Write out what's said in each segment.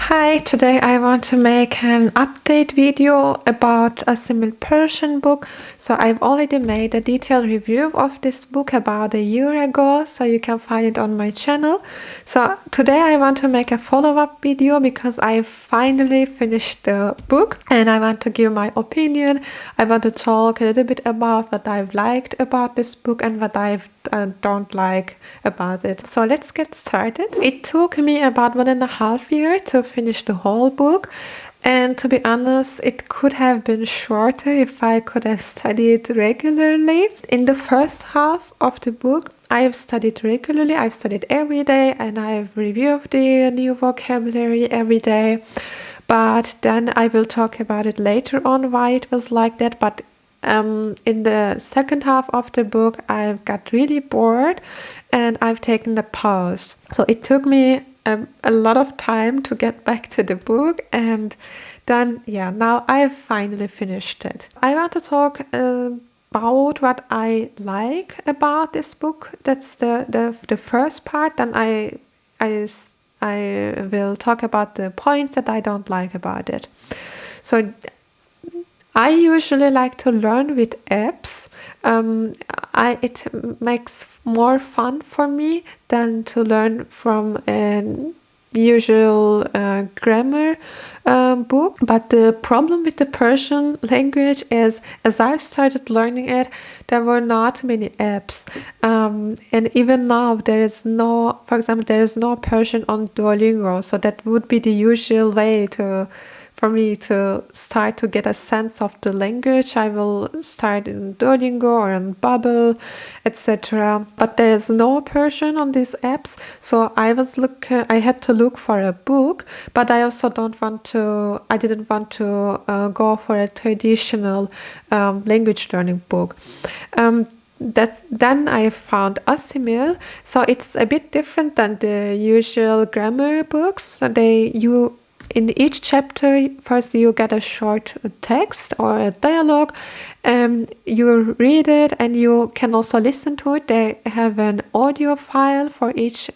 Hi, today I want to make an update video about Assimil Persian book. So I've already made a detailed review of this book about a year ago, so you can find it on my channel. So today I want to make a follow-up video because I finally finished the book and I want to give my opinion. I want to talk a little bit about what I've liked about this book and what I don't like about it. So let's get started. It took me about 1.5 years to finish the whole book, and to be honest, it could have been shorter if I could have studied regularly. In the first half of the book, I have studied regularly. I've studied every day and I've reviewed the new vocabulary every day. But then I will talk about it later on why it was like that. But in the second half of the book, I got really bored and I've taken a pause. So it took me a lot of time to get back to the book, and then now I've finally finished it. I want to talk about what I like about this book. That's the first part. Then I will talk about the points that I don't like about it. So I usually like to learn with apps. It makes more fun for me than to learn from an usual grammar book. But the problem with the Persian language is, as I've started learning it, there were not many apps. And even now, there is no Persian on Duolingo. So that would be the usual way for me to start to get a sense of the language. I will start in Duolingo or in Bubble, etc. But there is no Persian on these apps, so I had to look for a book. But I also didn't want to go for a traditional language learning book. Then I found Assimil. So it's a bit different than the usual grammar books. So in each chapter, first you get a short text or a dialogue, you read it and you can also listen to it. They have an audio file for each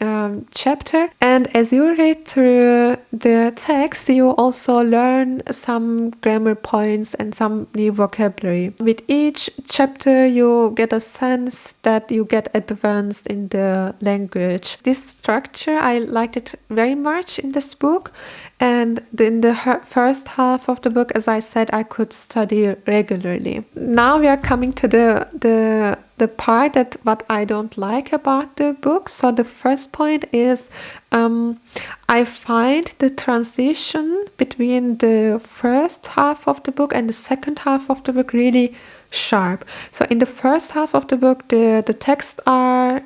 chapter, and as you read through the text, you also learn some grammar points and some new vocabulary. With each chapter, you get a sense that you get advanced in the language. This structure, I liked it very much in this book. And in the first half of the book, as I said, I could study regularly. Now we are coming to the part that what I don't like about the book. So the first point is I find the transition between the first half of the book and the second half of the book really sharp. So in the first half of the book, the texts are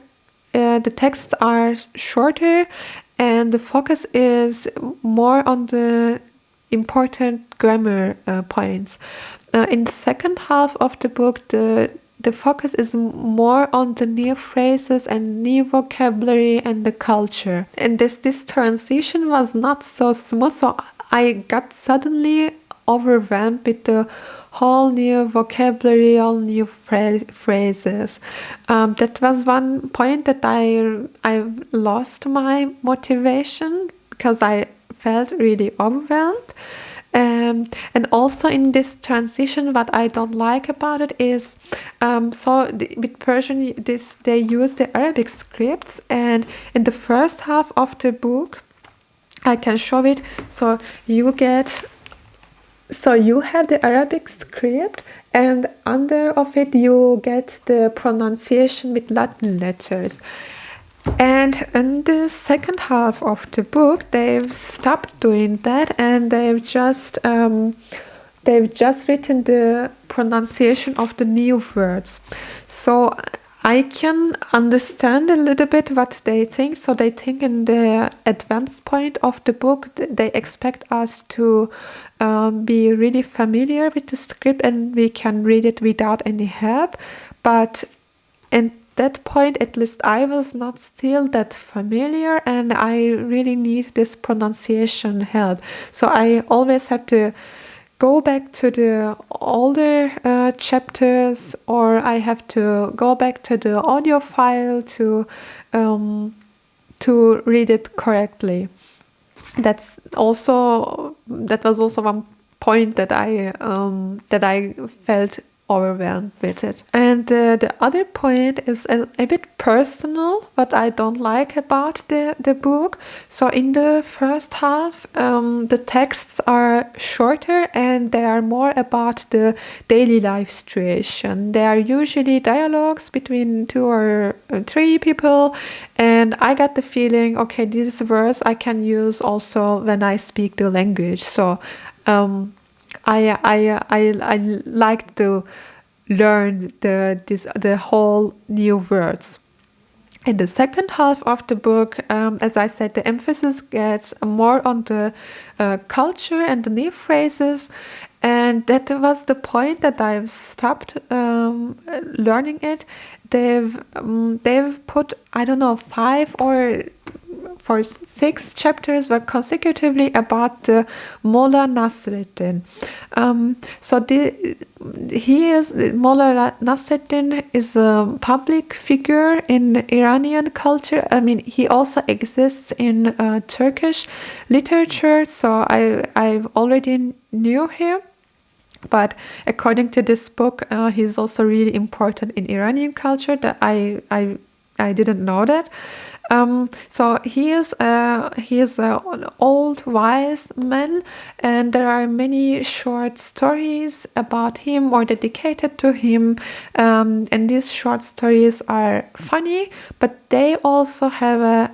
shorter, and the focus is more on the important grammar points. In the second half of the book, the focus is more on the new phrases and new vocabulary and the culture. And this transition was not so smooth, so I got suddenly overwhelmed with the whole new vocabulary, all new phrases. That was one point that I lost my motivation because I felt really overwhelmed. And also in this transition, what I don't like about it is, with Persian, they use the Arabic scripts, and in the first half of the book, I can show it. So you have the Arabic script, and under of it you get the pronunciation with Latin letters. And in the second half of the book, they've stopped doing that, and they've just written the pronunciation of the new words. So I can understand a little bit what they think. So they think in the advanced point of the book, they expect us to be really familiar with the script and we can read it without any help. But at that point, at least I was not still that familiar, and I really need this pronunciation help. So I always have to go back to the older chapters, or I have to go back to the audio file to read it correctly. that was also one point that I felt overwhelmed with it. And the other point is a bit personal, what I don't like about the book. So in the first half, the texts are shorter and they are more about the daily life situation. They are usually dialogues between 2 or 3 people, and I got the feeling, okay, this verse I can use also when I speak the language. So I like to learn the whole new words. In the second half of the book, as I said, the emphasis gets more on the culture and the new phrases, and that was the point that I've stopped learning it. They've put, I don't know, 5 or for 6 chapters were consecutively about the Mullah Nasreddin. Mullah Nasreddin is a public figure in Iranian culture. I mean, he also exists in Turkish literature, so I already knew him. But according to this book, he's also really important in Iranian culture. That I didn't know that. So he is an old wise man, and there are many short stories about him or dedicated to him, and these short stories are funny, but they also have a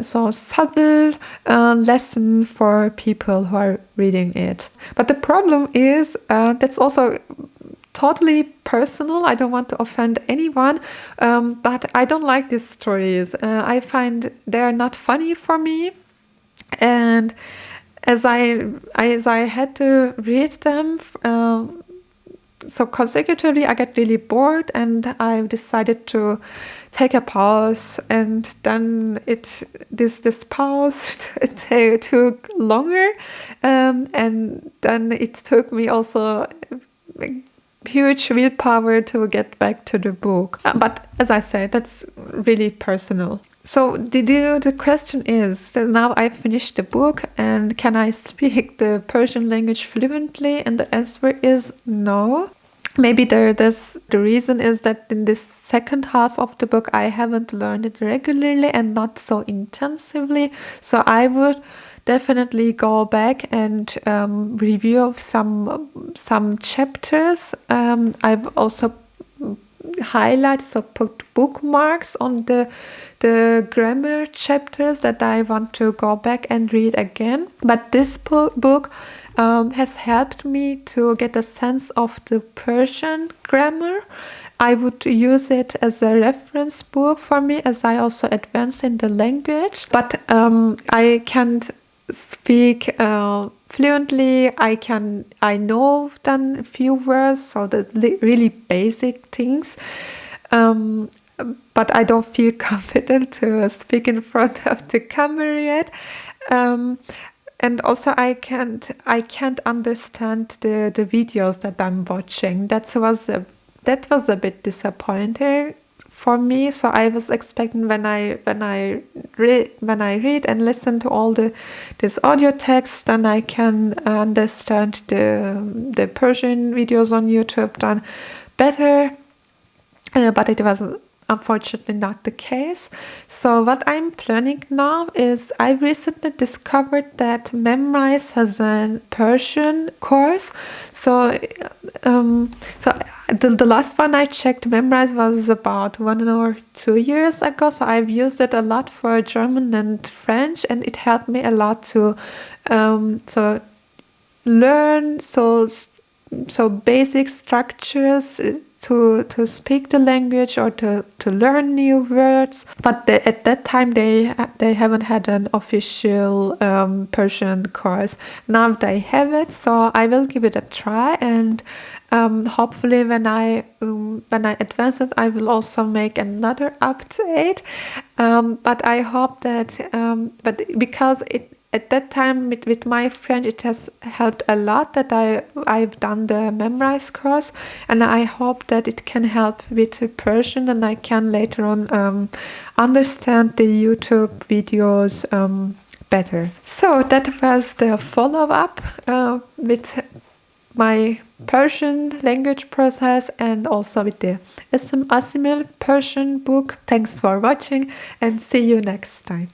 subtle lesson for people who are reading it. But the problem is that's also totally personal. I don't want to offend anyone, but I don't like these stories. I find they're not funny for me, and as I had to read them so consecutively, I get really bored, and I decided to take a pause. And then this pause took longer, and then it took me also huge willpower to get back to the book. But as I said, that's really personal. So the question is, that now I finished the book, and can I speak the Persian language fluently? And the answer is no. Maybe the reason is that in this second half of the book, I haven't learned it regularly and not so intensively. So I would definitely go back and review some chapters. I've also highlighted, so put bookmarks on the grammar chapters that I want to go back and read again. But this book has helped me to get a sense of the Persian grammar. I would use it as a reference book for me as I also advance in the language. But I can't speak fluently. I know then a few words, so the really basic things. But I don't feel confident to speak in front of the camera yet. And also I can't understand the videos that I'm watching. That was a bit disappointing for me. So I was expecting when I read and listen to all this audio text, then I can understand the Persian videos on YouTube then better. But it was unfortunately not the case. So what I'm planning now is I recently discovered that Memrise has a Persian course. So the last one I checked, Memrise, was about 1 or 2 years ago. So I've used it a lot for German and French, and it helped me a lot to learn so basic structures to speak the language or to learn new words. But at that time they haven't had an official Persian course. Now they have it, so I will give it a try, and hopefully when I advance it, I will also make another update. But I hope that but because at that time with my friend, it has helped a lot that I've done the Memrise course, and I hope that it can help with the Persian, and I can later on understand the YouTube videos better. So that was the follow-up with my Persian language process and also with the Assimil Persian book. Thanks for watching and see you next time.